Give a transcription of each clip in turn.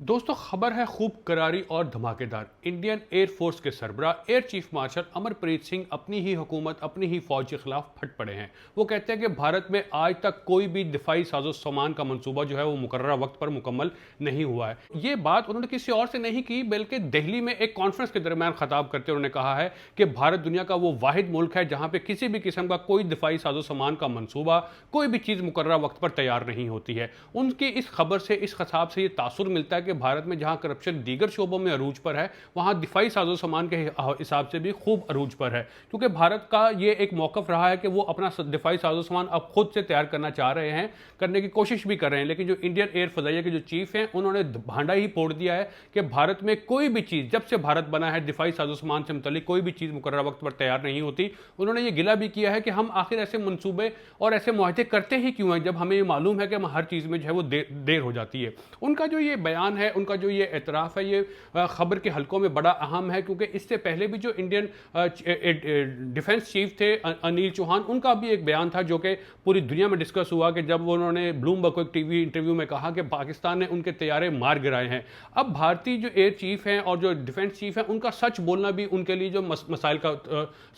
दोस्तों, खबर है खूब करारी और धमाकेदार। इंडियन एयर फोर्स के सरबराह air chief marshal Amarpreet Singh अपनी ही हुकूमत, अपनी ही फौज के खिलाफ फट पड़े हैं। वो कहते हैं कि भारत में आज तक कोई भी दिफाई साजो सामान का मंसूबा जो है वो मुकर्ररा वक्त पर मुकम्मल नहीं हुआ है। ये बात उन्होंने किसी और से नहीं की, बल्कि दिल्ली में एक कॉन्फ्रेंस के दरमियान खिताब करते उन्होंने कहा है कि भारत दुनिया का वो वाहिद मुल्क है जहां पे किसी भी किस्म का कोई दिफाई साजो सामान का मंसूबा, कोई भी चीज़ मुकर्ररा वक्त पर तैयार नहीं होती है। उनकी इस खबर से, इस खिताब से ये तासुर मिलता है कि भारत में जहां करप्शन दीगर शोबों में अरूज पर है, वहां दिफाई साजो सामान के हिसाब से भी खूब अरूज पर है। क्योंकि भारत का ये एक मौकफ रहा है कि वो अपना दिफाई साजो सामान अब खुद से तैयार करना चाह रहे हैं, करने की कोशिश भी कर रहे हैं। लेकिन जो इंडियन एयर फजाइया के जो चीफ हैं, उन्होंने भांडा ही फोड़ दिया है कि भारत में कोई भी चीज़, जब से भारत बना है, दिफाई साजो सामान से मुतल्लिक कोई भी चीज़ मुकर्ररा वक्त पर तैयार नहीं होती। उन्होंने ये गिला भी किया है कि हम आखिर ऐसे मंसूबे और ऐसे मुआहदे करते ही क्यों हैं जब हमें ये मालूम है कि हम हर चीज़ में जो है वो देर हो जाती है। उनका जो ये बयान है, उनका जो ये एतराफ़ है, ये खबर के हलकों में बड़ा अहम है। क्योंकि इससे पहले भी जो इंडियन डिफेंस चीफ थे अनिल चौहान, उनका भी एक बयान था जो कि पूरी दुनिया में डिस्कस हुआ कि जब उन्होंने ब्लूमबर्ग को एक टीवी इंटरव्यू में कहा कि पाकिस्तान ने उनके तैयारे मार गिराए हैं। अब भारतीय जो एयर चीफ हैं और जो डिफेंस चीफ हैं, उनका सच बोलना भी उनके लिए जो मसाइल का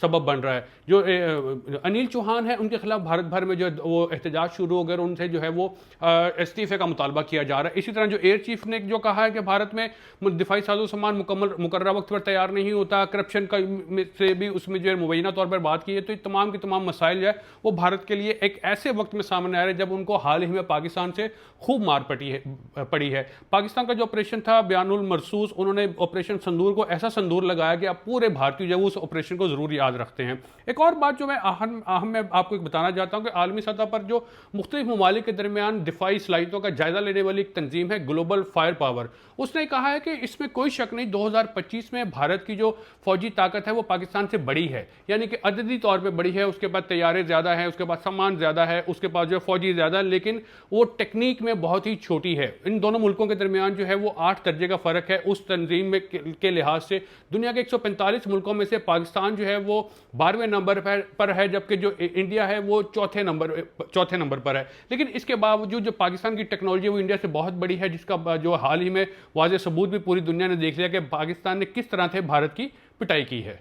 सबब बन रहा है। जो अनिल चौहान है, उनके खिलाफ भारत भर में जो वो एहतजाज शुरू हो गए, उनसे जो है वो इस्तीफे का मुतालबा किया जा रहा है। इसी तरह जो एयर चीफ ने जो कहा है कि भारत में दिफाई साजो सामान मुकर्ररा वक्त पर तैयार नहीं होता, करप्शन का से भी उसमें जो है मुबैना तौर पर बात की है। तो ये तमाम के तमाम मसाइल जो है वो भारत के लिए एक ऐसे वक्त में सामने आ रहे हैं जब उनको हाल ही में पाकिस्तान से खूब मार पड़ी है। पाकिस्तान का जो ऑपरेशन था बयानुल मरसूस, उन्होंने ऑपरेशन संदूर को ऐसा संदूर लगाया कि अब पूरे भारतीय जो है उस ऑपरेशन को जरूर याद रखते हैं। एक और बात जो मैं अहम मैं आपको एक बताना चाहता हूं कि आलमी सतह पर जो मुख्तलिफ ममालिक के दरमियान दिफाई सलाहियतों का जायजा लेने वाली एक तंजीम है ग्लोबल फायर पावर, उसने कहा है कि इसमें कोई शक नहीं 2025 में भारत की जो फौजी ताकत है वो पाकिस्तान से बड़ी है। यानी कि अददी तौर पे बड़ी है, उसके पास तैयारे ज़्यादा हैं, उसके पास सामान ज़्यादा है, उसके पास जो फौजी ज़्यादा है, लेकिन वो टेक्निक में बहुत ही छोटी है। इन दोनों मुल्कों के दरमियान जो है वो 8 दर्जे का फ़र्क है। उस तंजीम में के लिहाज से दुनिया के 145 मुल्कों में से पाकिस्तान जो है वो 12वें नंबर पर है, जबकि जो इंडिया है वो चौथे नंबर पर है। लेकिन इसके बावजूद जो पाकिस्तान की टेक्नोलॉजी वो इंडिया से बहुत बड़ी है, जिसका जो हाल ही में वाज़े सबूत भी पूरी दुनिया ने देख लिया कि पाकिस्तान ने किस तरह से भारत की पिटाई की है।